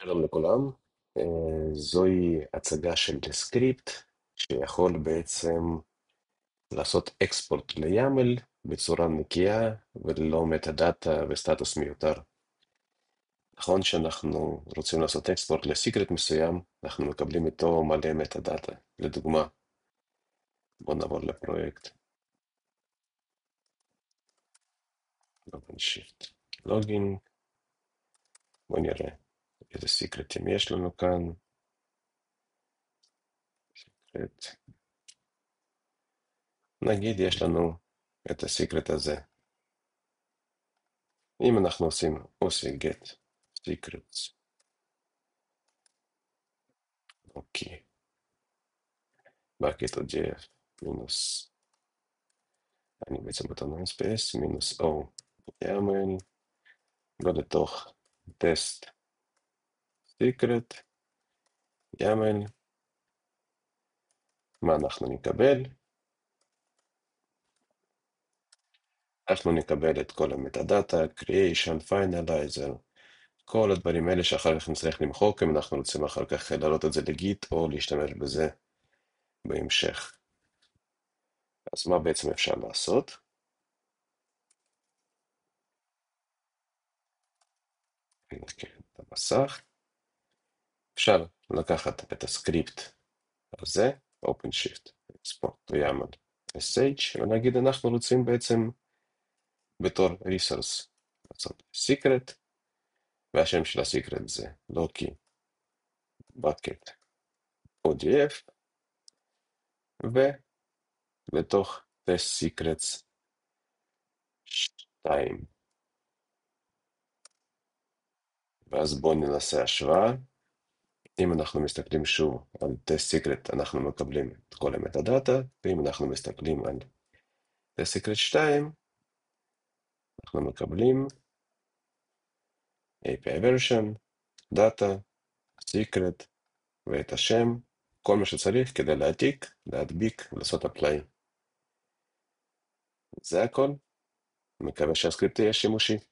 שלום לכולם. זוהי הצגה של סקריפט שיכול בעצם לעשות אקספורט ליאמל בצורה נקייה וללא מטה דאטה וסטטוס מיותר. נכון שאנחנו רוצים לעשות אקספורט לסיקרט מסוים, אנחנו מקבלים איתו מלא מטה דאטה. לדוגמה, בואו נעבור לפרויקט Open Shift לוגין. בואו נראה איזה סיקרטים יש לנו כאן. נגיד יש לנו את הסיקרט הזה. אם אנחנו עושים get secrets, אוקיי, bucket.jf מינוס, אני בעצם בתוך ספייס, מינוס o יאמל, לא לתוך test secret, יאמל, מה אנחנו נקבל? אנחנו נקבל את כל המטה דאטה, creation, finalizer, כל הדברים האלה שאחר כך נצטרך למחוק אם אנחנו רוצים אחר כך להעלות את זה לגיט או להשתמש בזה בהמשך. אז מה בעצם אפשר לעשות? נתקן את המסך. אפשר לקחת את הסקריפט הזה, OpenShift, export to YAML sh, ונגיד אנחנו רוצים בעצם בתור resource לעשות secret, והשם של הסיקרט זה loki bucket odf, ולתוך test secrets 2. ואז בואו ננסה השוואה. אם אנחנו מסתכלים שוב על test secret, אנחנו מקבלים את כל המטה דאטה, ואם אנחנו מסתכלים על test secret 2, אנחנו מקבלים API version, data, secret ואת השם, כל מה שצריך כדי להעתיק, להדביק ולעשות apply. זה הכל. מקווה שהסקריפט יהיה שימושי.